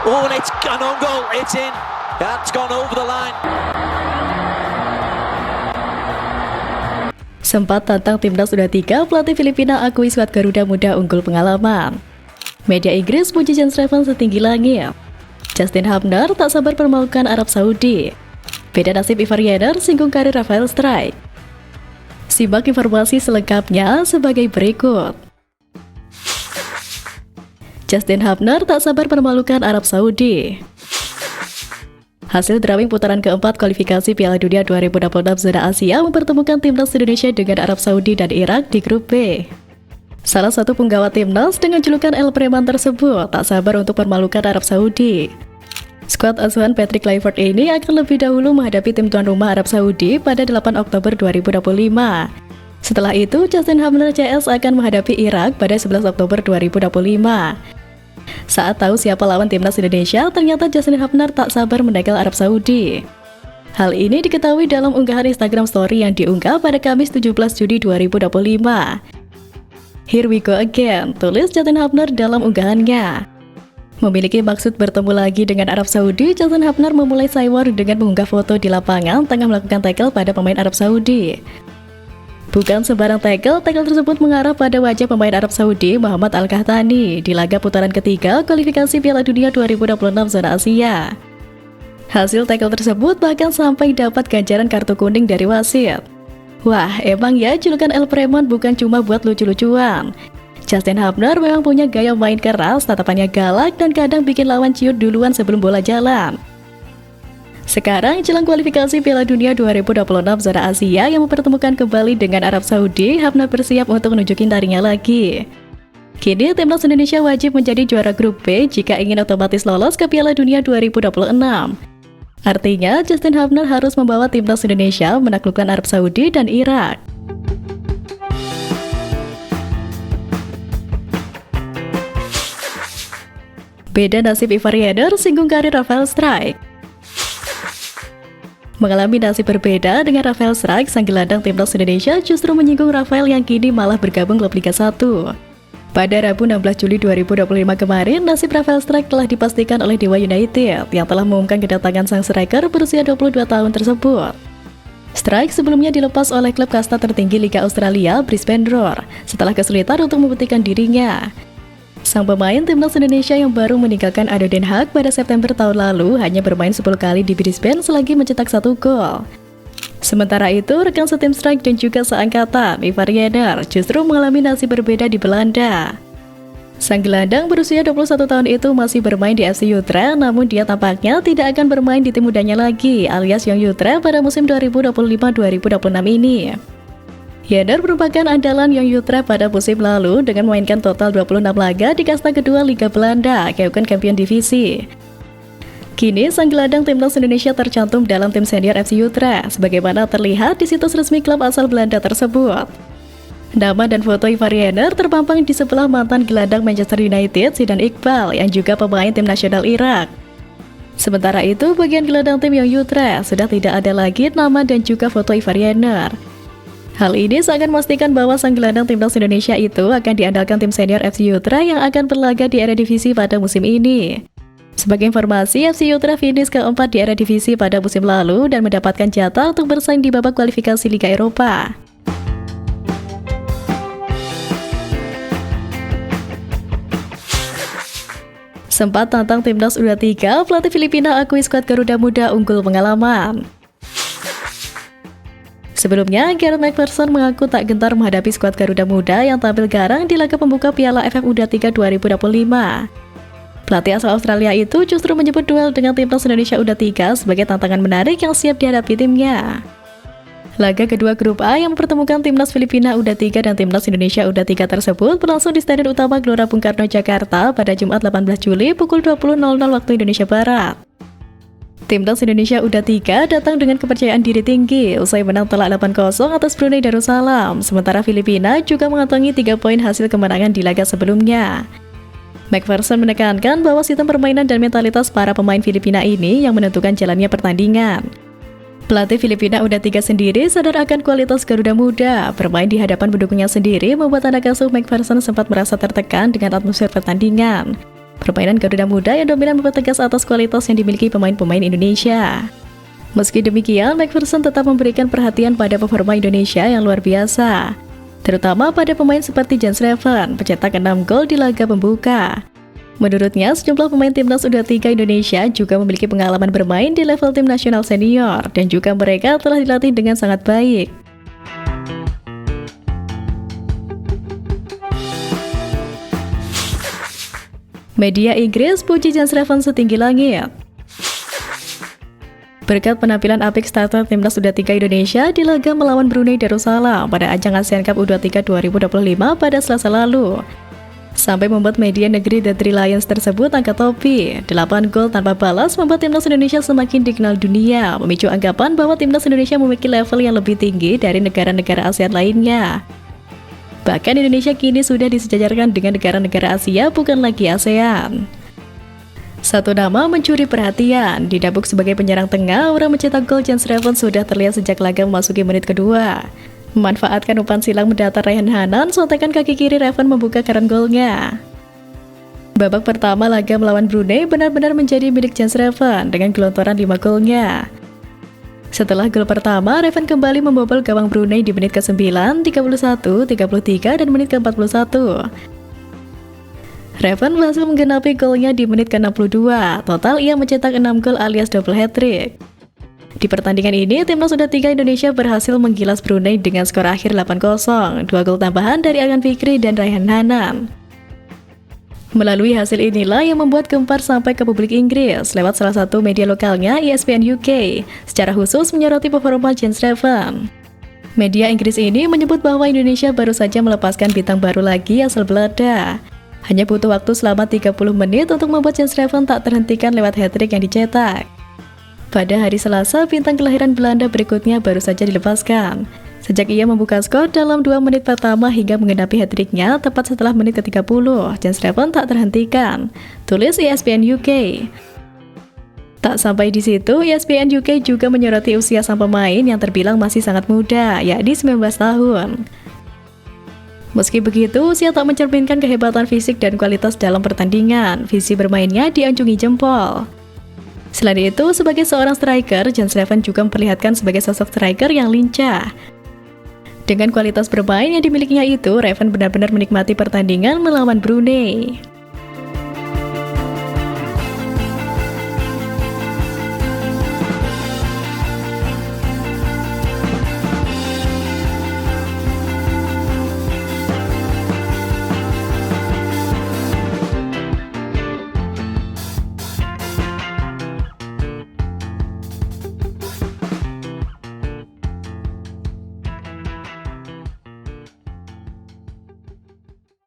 Oh, and it's an own goal. It's in. That's gone over the line. Sempat tantang timnas U23, pelatih Filipina akui skuad Garuda Muda unggul pengalaman. Media Inggris puji Jens Reven setinggi langit. Justin Hubner tak sabar permalukan Arab Saudi. Beda nasib Ivar Jenner singgung karir Rafael Struijk. Simak informasi selengkapnya sebagai berikut. Justin Hubner tak sabar permalukan Arab Saudi. Hasil drawing putaran keempat kualifikasi Piala Dunia 2026 zona Asia mempertemukan timnas Indonesia dengan Arab Saudi dan Irak di grup B. Salah satu penggawa timnas dengan julukan El Preman tersebut tak sabar untuk permalukan Arab Saudi. Skuad asuhan Patrick Kluivert ini akan lebih dahulu menghadapi tim tuan rumah Arab Saudi pada 8 Oktober 2025. Setelah itu, Justin Hubner CS akan menghadapi Irak pada 11 Oktober 2025. Saat tahu siapa lawan timnas Indonesia, ternyata Justin Hubner tak sabar mendagal Arab Saudi. Hal ini diketahui dalam unggahan Instagram Story yang diunggah pada Kamis 17 Juni 2025. Here we go again, tulis Justin Hubner dalam unggahannya. Memiliki maksud bertemu lagi dengan Arab Saudi, Justin Hubner memulai saywar dengan mengunggah foto di lapangan tengah melakukan tackle pada pemain Arab Saudi. Bukan sembarang tackle tersebut mengarah pada wajah pemain Arab Saudi Muhammad Al-Kahtani di laga putaran ketiga kualifikasi Piala Dunia 2026 zona Asia. Hasil tackle tersebut bahkan sampai dapat ganjaran kartu kuning dari wasit. Wah, emang ya julukan El Preman bukan cuma buat lucu-lucuan. Justin Hubner memang punya gaya main keras, tatapannya galak, dan kadang bikin lawan ciut duluan sebelum bola jalan. Sekarang, jelang kualifikasi Piala Dunia 2026 zona Asia yang mempertemukan kembali dengan Arab Saudi, Hubner bersiap untuk menunjukin taringnya lagi. Kini, timnas Indonesia wajib menjadi juara grup B jika ingin otomatis lolos ke Piala Dunia 2026. Artinya, Justin Hubner harus membawa timnas Indonesia menaklukkan Arab Saudi dan Irak. Beda nasib Ivar Jenner singgung karir Rafael Struijk. Mengalami nasib berbeda dengan Rafael Struijk, sang gelandang timnas Indonesia justru menyinggung Rafael yang kini malah bergabung klub Liga 1. Pada Rabu 16 Juli 2025 kemarin, nasib Rafael Struijk telah dipastikan oleh Dewa United yang telah mengumumkan kedatangan sang striker berusia 22 tahun tersebut. Struijk sebelumnya dilepas oleh klub kasta tertinggi Liga Australia, Brisbane Roar, setelah kesulitan untuk membuktikan dirinya. Sang pemain timnas Indonesia yang baru meninggalkan ADO Den Haag pada September tahun lalu hanya bermain 10 kali di Brisbane selagi mencetak 1 gol. Sementara itu, rekan setim Struijk dan juga seangkatan, Ivar Jenner, justru mengalami nasib berbeda di Belanda. Sang gelandang berusia 21 tahun itu masih bermain di FC Utrecht, namun dia tampaknya tidak akan bermain di tim mudanya lagi, alias Young Utrecht pada musim 2025-2026 ini. Jenner merupakan andalan Young Utrecht pada musim lalu dengan memainkan total 26 laga di kasta kedua Liga Belanda, Keukenkampioen Divisi. Kini, sang gelandang timnas Indonesia tercantum dalam tim senior FC Utrecht, sebagaimana terlihat di situs resmi klub asal Belanda tersebut. Nama dan foto Ivar Jenner terpampang di sebelah mantan gelandang Manchester United, Zidane Iqbal, yang juga pemain tim nasional Irak. Sementara itu, bagian gelandang tim Young Utrecht sudah tidak ada lagi nama dan juga foto Ivar Jenner. Hal ini seakan memastikan bahwa sang gelandang timnas Indonesia itu akan diandalkan tim senior FC Utrecht yang akan berlaga di Eredivisie pada musim ini. Sebagai informasi, FC Utrecht finish keempat di Eredivisie pada musim lalu dan mendapatkan jatah untuk bersaing di babak kualifikasi Liga Eropa. Sempat tantang timnas U23, pelatih Filipina akui skuad Garuda Muda unggul pengalaman. Sebelumnya, Gareth McPherson mengaku tak gentar menghadapi skuad Garuda Muda yang tampil garang di laga pembuka Piala AFF U23 2025. Pelatih asal Australia itu justru menyebut duel dengan timnas Indonesia U23 sebagai tantangan menarik yang siap dihadapi timnya. Laga kedua grup A yang mempertemukan timnas Filipina U23 dan timnas Indonesia U23 tersebut berlangsung di Stadion Utama Gelora Bung Karno, Jakarta pada Jumat 18 Juli pukul 20.00 waktu Indonesia Barat. Timnas Indonesia U23 datang dengan kepercayaan diri tinggi usai menang telak 8-0 atas Brunei Darussalam, sementara Filipina juga mengantongi 3 poin hasil kemenangan di laga sebelumnya. McPherson menekankan bahwa sistem permainan dan mentalitas para pemain Filipina ini yang menentukan jalannya pertandingan. Pelatih Filipina U23 sendiri sadar akan kualitas Garuda Muda. Bermain di hadapan pendukungnya sendiri membuat anak asuh McPherson sempat merasa tertekan dengan atmosfer pertandingan. Permainan Garuda Muda yang dominan mempertegas atas kualitas yang dimiliki pemain-pemain Indonesia. Meski demikian, McPherson tetap memberikan perhatian pada performa Indonesia yang luar biasa, terutama pada pemain seperti Jens Reven, pencetak 6 gol di laga pembuka. Menurutnya, sejumlah pemain timnas U23 Indonesia juga memiliki pengalaman bermain di level tim nasional senior, dan juga mereka telah dilatih dengan sangat baik. Media Inggris puji Jens Reven setinggi langit. Berkat penampilan apik starter timnas U23 Indonesia di laga melawan Brunei Darussalam pada ajang ASEAN Cup U23 2025 pada Selasa lalu, sampai membuat media negeri The Three Lions tersebut angkat topi. 8 gol tanpa balas membuat timnas Indonesia semakin dikenal dunia, memicu anggapan bahwa timnas Indonesia memiliki level yang lebih tinggi dari negara-negara ASEAN lainnya. Bahkan Indonesia kini sudah disejajarkan dengan negara-negara Asia, bukan lagi ASEAN. Satu nama mencuri perhatian. Didapuk sebagai penyerang tengah, orang mencetak gol Jens Reven sudah terlihat sejak laga memasuki menit kedua. Memanfaatkan umpan silang mendatar Ryan Hanan, sontekan kaki kiri Reven membuka keran golnya. Babak pertama laga melawan Brunei benar-benar menjadi milik Jens Reven dengan gelontoran 5 golnya. Setelah gol pertama, Reven kembali membobol gawang Brunei di menit ke-9, 31, 33, dan menit ke-41. Reven berhasil menggenapi golnya di menit ke-62. Total ia mencetak 6 gol alias double hat-trick. Di pertandingan ini, timnas U23 Indonesia berhasil menggilas Brunei dengan skor akhir 8-0, 2 gol tambahan dari Aryan Fikri dan Rayhan Hanan. Melalui hasil inilah yang membuat gempar sampai ke publik Inggris lewat salah satu media lokalnya, ESPN UK, secara khusus menyoroti performa Jens Reven. Media Inggris ini menyebut bahwa Indonesia baru saja melepaskan bintang baru lagi asal Belanda. Hanya butuh waktu selama 30 menit untuk membuat Jens Reven tak terhentikan lewat hat-trick yang dicetak. Pada hari Selasa, bintang kelahiran Belanda berikutnya baru saja dilepaskan. Sejak ia membuka skor dalam 2 menit pertama hingga menggenapi hat-tricknya tepat setelah menit ke-30, Jens Reven tak terhentikan, tulis ESPN UK. Tak sampai di situ, ESPN UK juga menyoroti usia sang pemain yang terbilang masih sangat muda, yakni 19 tahun. Meski begitu, usia tak mencerminkan kehebatan fisik dan kualitas dalam pertandingan, visi bermainnya dianjungi jempol. Selain itu, sebagai seorang striker, Jens Reven juga memperlihatkan sebagai sosok striker yang lincah. Dengan kualitas bermain yang dimilikinya itu, Reven benar-benar menikmati pertandingan melawan Brunei.